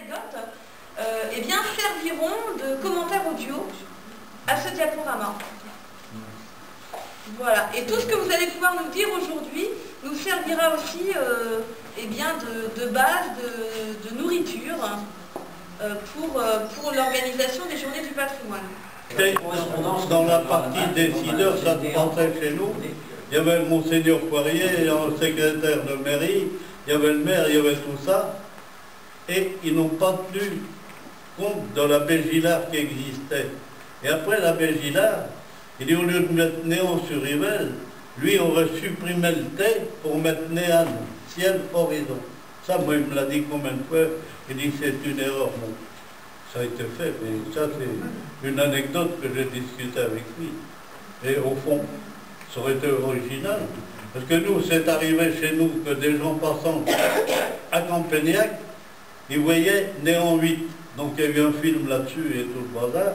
anecdotes eh bien, serviront de commentaires audio à ce diaporama. Voilà. Et tout ce que vous allez pouvoir nous dire aujourd'hui nous servira aussi eh bien, de base de nourriture pour l'organisation des journées du patrimoine. Dans la partie décideur, ça se passait chez nous. Il y avait le Monseigneur Poirier, un secrétaire de mairie, il y avait le maire, il y avait tout ça. Et ils n'ont pas tenu compte de l'abbé Gillard qui existait. Et après l'abbé Gillard, il dit au lieu de mettre néant sur Yvel, lui aurait supprimé le T pour mettre néant, ciel, horizon. Ça, moi, il me l'a dit combien de fois, il dit c'est une erreur. Bon, ça a été fait, mais ça, c'est une anecdote que j'ai discutée avec lui. Et au fond, ça aurait été original. Parce que nous, c'est arrivé chez nous que des gens passant à Campagnac, ils voyaient néant 8. Donc il y a eu un film là-dessus et tout le bazar.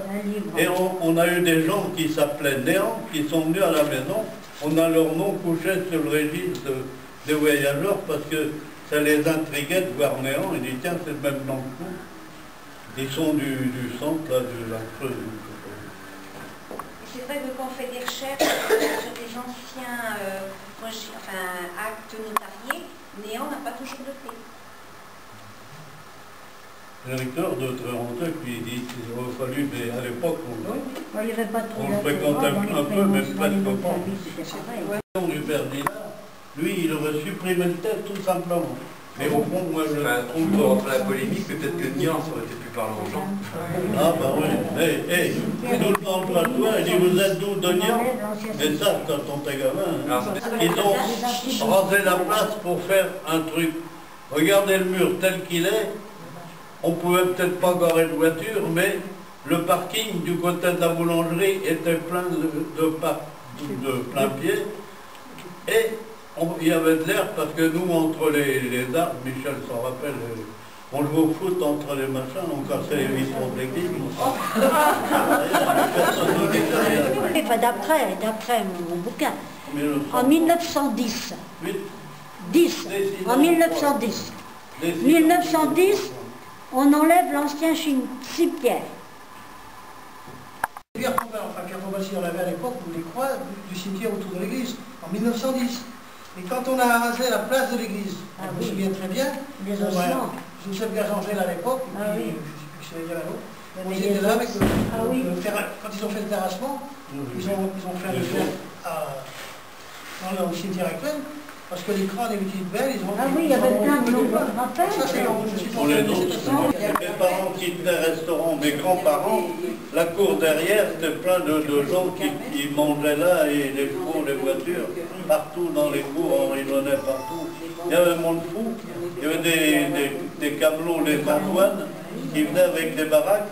Et on a eu des gens qui s'appelaient Néant, qui sont venus à la maison. On a leur nom couché sur le registre des voyageurs parce que ça les intriguait de voir Néant. Ils disent tiens, c'est le même nom que nous. Ils sont du centre, là, de la Creuse. C'est vrai que quand on fait des recherches sur des anciens actes notariés, Néant n'a pas toujours de T. Le recteur de Tréhantec, lui, dit qu'il aurait fallu, mais à l'époque, on le fréquentait un peu, mais presque pas. Du père Dillard, lui, il aurait supprimé le tête tout simplement. Mais au fond, moi, je trouve... Pour rentrer la polémique, peut-être que Nian, ça aurait été plus parlant aux gens. Ah, bah oui. Tout le temps, toi, il dit, vous êtes d'où, de Nian? Mais ça, quand on était gamin, ils ont rasé la place pour faire un truc. Regardez le mur tel qu'il est. On pouvait peut-être pas garer de voiture, mais le parking du côté de la boulangerie était plein de plein pied. Et il y avait de l'air parce que nous, entre les arbres, Michel s'en rappelle, on jouait au foot entre les machins, on cassait les vitraux de l'église. D'après mon bouquin, en 1910, en 1910, on enlève l'ancien cimetière. Pierre Combassy, on l'avait à l'époque, ou les croix du cimetière autour de l'église, en 1910. Et quand on a rasé la place de l'église, je me souviens très bien, Joseph Gagangel à l'époque, et puis je sais pas dire l'autre, on était là avec quand ils ont fait le terrassement, ils ont fait le dans le cimetière actuel. Parce que les crânes et les petites belles, ils ont... Ah oui, il y avait plein de gens. Ça, c'est mes parents qui tenaient restaurant, mes grands-parents, la cour derrière, c'était plein de gens qui mangeaient là, et les chevaux, les voitures, partout dans les cours, on rigonait partout. Il y avait un monde fou, il y avait des camelots, les Antoine, qui venaient avec des baraques.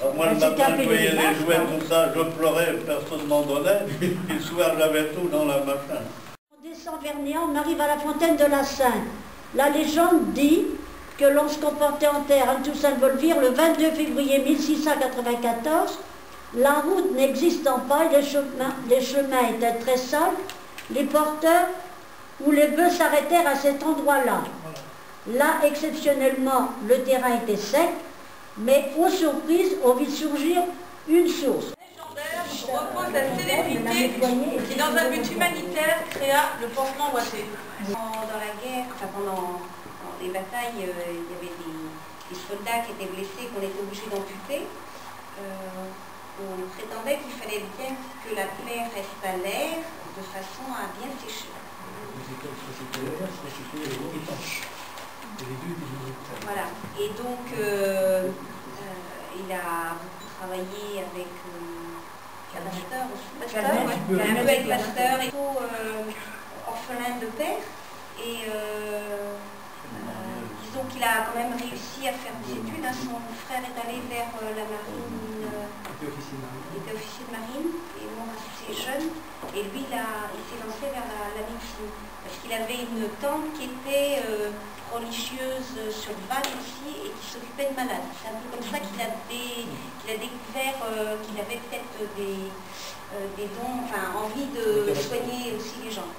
Alors moi, le matin, je voyais les jouets, tout ça, je pleurais, personne ne m'en donnait, puis le soir, j'avais tout dans la machine. On descend vers Néant, on arrive à la fontaine de la Sainte. La légende dit que lorsqu'on portait en terre Anne-Toussaint Volvire, le 22 février 1694, la route n'existant pas, les chemins étaient très sales, les porteurs ou les bœufs s'arrêtèrent à cet endroit-là. Là, exceptionnellement, le terrain était sec, mais aux surprises, on vit surgir une source. Repose la célébrité qui, dans un but humanitaire, créa le pansement ouaté. Dans la guerre, pendant les batailles, il y avait des soldats qui étaient blessés, qu'on était obligés d'amputer. On prétendait qu'il fallait bien que la plaie reste à l'air de façon à bien sécher. Voilà. Et donc, il a travaillé avec... Pasteur aussi. Un peu avec Pasteur et tout, orphelin de père. Et disons qu'il a quand même réussi à faire des études. Son frère est allé vers la marine. Il était officier de marine et mort assez jeune. Et lui, il s'est lancé vers la médecine. Parce qu'il avait une tante qui était religieuse sur Val aussi et qui s'occupait de malades. C'est un peu comme ça qu'il a découvert qu'il avait peut-être des dons, envie de soigner aussi les gens.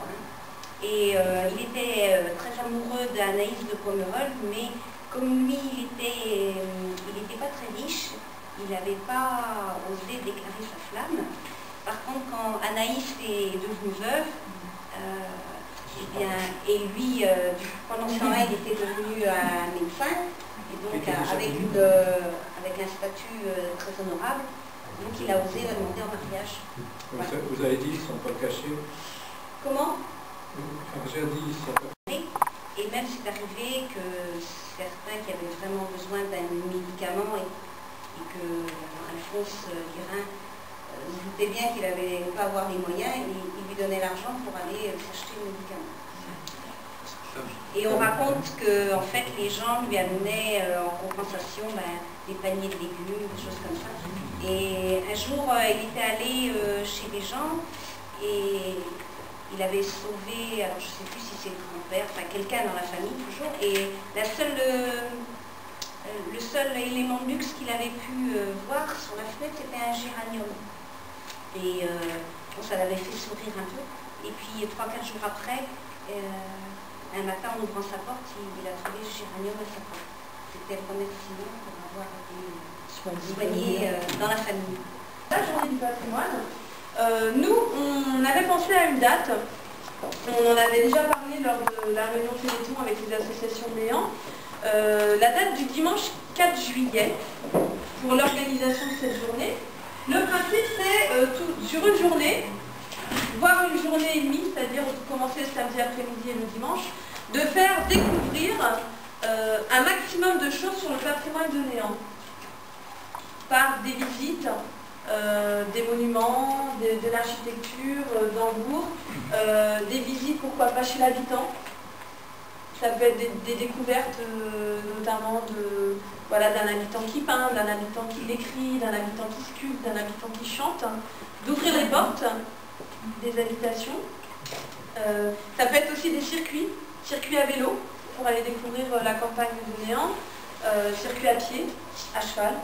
Et il était très amoureux d'Anaïs de Pomerol, mais comme lui, il était il n'avait pas osé déclarer sa flamme. Par contre, quand Anaïs est devenue veuve, et lui, pendant ce temps-là, il était devenu un médecin, et donc avec un statut très honorable, donc il a osé la demander en mariage. Voilà. Vous avez dit qu'ils ne sont pas cachés. Comment? J'ai dit ils sont pas cachés. Et même c'est arrivé que certains qui avaient vraiment besoin d'un médicament et que Alphonse Guérin se doutait bien qu'il n'allait pas avoir les moyens, il lui donnait l'argent pour aller s'acheter le médicament. Et on raconte que en fait, les gens lui amenaient en compensation des paniers de légumes, des choses comme ça. Et un jour, il était allé chez des gens et il avait sauvé, alors je ne sais plus si c'est le grand-père, enfin quelqu'un dans la famille toujours, et le seul élément de luxe qu'il avait pu voir sur la fenêtre, c'était un géranium. Et bon, ça l'avait fait sourire un peu. Et puis 3-4 jours après, un matin en ouvrant sa porte, il a trouvé le géranium à sa porte. C'était le remerciement pour avoir été soigné dans la famille. La journée du patrimoine, nous, on avait pensé à une date. On en avait déjà parlé lors de la réunion Téléthon avec les associations de Néant. La date du dimanche 4 juillet pour l'organisation de cette journée. Le principe, c'est sur une journée, voire une journée et demie, c'est-à-dire commencer le samedi après-midi et le dimanche, de faire découvrir un maximum de choses sur le patrimoine de Néant. Par des visites, des monuments, de l'architecture dans le bourg, des visites, pourquoi pas chez l'habitant. Ça peut être des découvertes notamment d'un habitant qui peint, d'un habitant qui écrit, d'un habitant qui sculpte, d'un habitant qui chante, d'ouvrir les portes des habitations. Ça peut être aussi des circuits à vélo pour aller découvrir la campagne de Néant, circuits à pied, à cheval,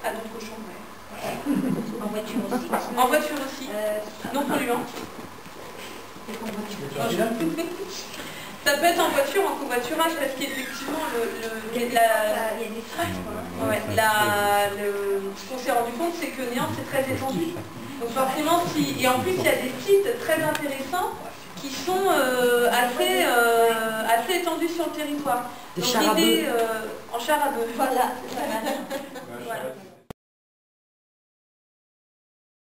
à d'autres cochons. En voiture aussi. En voiture aussi, non polluant. Ça peut être en voiture, en covoiturage, parce qu'effectivement, il y a des freins. ce qu'on s'est rendu compte, c'est que Néant, c'est très étendu. Donc forcément, et en plus, il y a des sites très intéressants qui sont assez étendus sur le territoire. Donc l'idée, en char à bœuf. Voilà. Voilà.